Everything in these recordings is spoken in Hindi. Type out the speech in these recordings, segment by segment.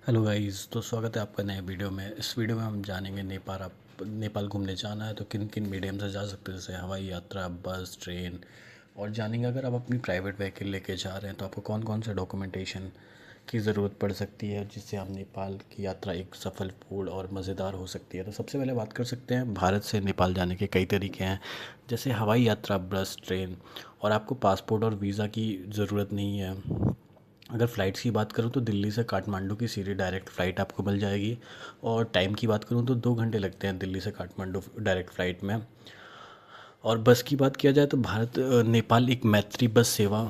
हेलो गाइस, तो स्वागत है आपका नए वीडियो में। इस वीडियो में हम जानेंगे नेपाल घूमने जाना है तो किन किन मीडियम से जा सकते हैं, जैसे हवाई यात्रा, बस, ट्रेन। और जानेंगे अगर आप अपनी प्राइवेट व्हीकल लेके जा रहे हैं तो आपको कौन कौन से डॉक्यूमेंटेशन की ज़रूरत पड़ सकती है, जिससे हम नेपाल की यात्रा एक सफलपूर्ण और मज़ेदार हो सकती है। तो सबसे पहले बात कर सकते हैं, भारत से नेपाल जाने के कई तरीके हैं, जैसे हवाई यात्रा, बस, ट्रेन। और आपको पासपोर्ट और वीज़ा की ज़रूरत नहीं है। अगर फ़्लाइट्स की बात करूँ तो दिल्ली से काठमांडू की सीधी डायरेक्ट फ़्लाइट आपको मिल जाएगी। और टाइम की बात करूँ तो 2 घंटे लगते हैं दिल्ली से काठमांडू डायरेक्ट फ़्लाइट में। और बस की बात किया जाए तो भारत नेपाल एक मैत्री बस सेवा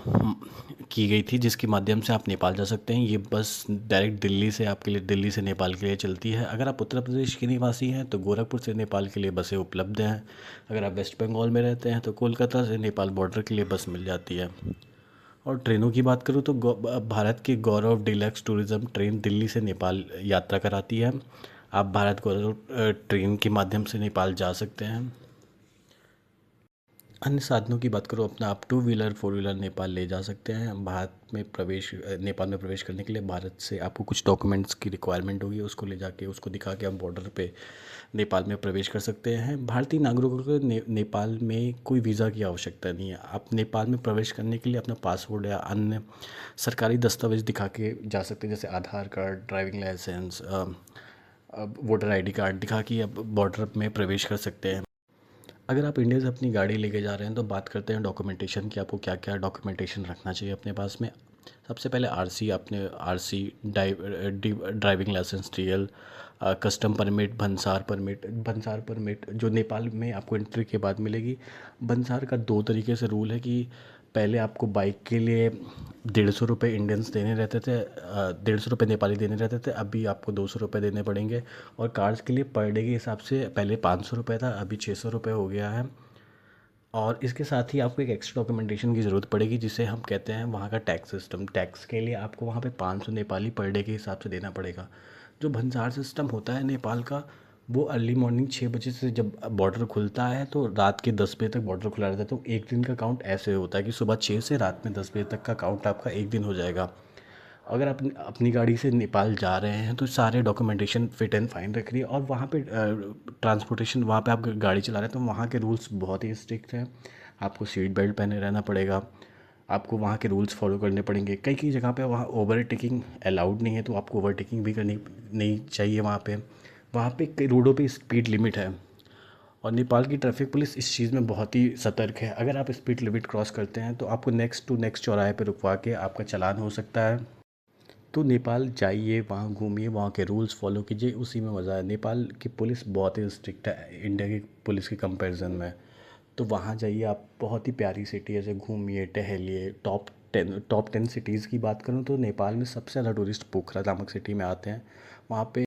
की गई थी, जिसके माध्यम से आप नेपाल जा सकते हैं। ये बस डायरेक्ट दिल्ली से आपके लिए, दिल्ली से नेपाल के लिए चलती है। अगर आप उत्तर प्रदेश के निवासी हैं तो गोरखपुर से नेपाल के लिए बसें उपलब्ध हैं। अगर आप वेस्ट बंगाल में रहते हैं तो कोलकाता से नेपाल बॉर्डर के लिए बस मिल जाती है। और ट्रेनों की बात करूँ तो भारत की गौरव डीलक्स टूरिज़्म ट्रेन दिल्ली से नेपाल यात्रा कराती है। आप भारत गौरव ट्रेन के माध्यम से नेपाल जा सकते हैं। अन्य साधनों की बात करूँ, अपना आप two wheeler, four wheeler Nepal ले जा सकते हैं। नेपाल में प्रवेश करने के लिए भारत से आपको कुछ डॉक्यूमेंट्स की रिक्वायरमेंट होगी, उसको ले जाके, उसको दिखा के आप बॉर्डर पे नेपाल में प्रवेश कर सकते हैं। भारतीय नागरिकों को नेपाल में कोई वीज़ा की आवश्यकता नहीं है। आप नेपाल में प्रवेश करने के लिए अपना पासपोर्ट या अन्य सरकारी दस्तावेज दिखा के जा सकते हैं, जैसे Aadhaar card, driving licence, voter ID card दिखा के आप बॉर्डर में प्रवेश कर सकते हैं। अगर आप इंडिया से अपनी गाड़ी लेके जा रहे हैं तो बात करते हैं डॉक्यूमेंटेशन की, आपको क्या क्या डॉक्यूमेंटेशन रखना चाहिए अपने पास में। सबसे पहले आरसी, अपने RC, driving licence, TL, custom permit, भंसार परमिट जो नेपाल में आपको एंट्री के बाद मिलेगी। भंसार का दो तरीके से रूल है कि पहले आपको बाइक के लिए 150 रुपये इंडियंस देने रहते थे, 150 रुपये नेपाली देने रहते थे, अभी आपको 200 रुपये देने पड़ेंगे। और कार्स के लिए पर डे के हिसाब से पहले 500 रुपये था, अभी 600 रुपये हो गया है। और इसके साथ ही आपको एक एक्स्ट्रा डॉक्यूमेंटेशन की ज़रूरत पड़ेगी, जिसे हम कहते हैं वहाँ का टैक्स सिस्टम। टैक्स के लिए आपको वहाँ पे 500 नेपाली पर डे के हिसाब से देना पड़ेगा। जो भंसार सिस्टम होता है नेपाल का, वो अर्ली मॉर्निंग 6 बजे से जब बॉर्डर खुलता है तो रात के 10 बजे तक बॉर्डर खुला रहता है। तो एक दिन का काउंट ऐसे होता है कि सुबह 6 से रात में 10 बजे तक का काउंट आपका एक दिन हो जाएगा। अगर आप अपनी गाड़ी से नेपाल जा रहे हैं तो सारे डॉक्यूमेंटेशन फिट एंड फाइन रखिए। और वहाँ पे ट्रांसपोर्टेशन, वहाँ पे आप गाड़ी चला रहे हैं तो वहाँ के रूल्स बहुत ही स्ट्रिक्ट हैं। आपको सीट बेल्ट पहने रहना पड़ेगा, आपको वहाँ के रूल्स फॉलो करने पड़ेंगे। कई कई जगह पे वहाँ ओवरटेकिंग अलाउड नहीं है, तो आपको ओवरटेकिंग भी करनी नहीं चाहिए वहाँ पे कई रोडों पे स्पीड लिमिट है। और नेपाल की ट्रैफिक पुलिस इस चीज़ में बहुत ही सतर्क है। अगर आप स्पीड लिमिट क्रॉस करते हैं तो आपको नेक्स्ट टू नेक्स्ट चौराहे पे रुकवा के आपका चालान हो सकता है। तो नेपाल जाइए, वहाँ घूमिए, वहाँ के रूल्स फॉलो कीजिए, उसी में मज़ा है। नेपाल की पुलिस बहुत ही स्ट्रिक्ट है इंडिया की पुलिस के कंपैरिजन में। तो वहाँ जाइए आप, बहुत ही प्यारी सिटी है, ऐसे घूमिए, टहलिए। टॉप 10 सिटीज़ की बात करूँ तो नेपाल में सबसे ज़्यादा टूरिस्ट पोखरा नामक सिटी में आते हैं। वहाँ पे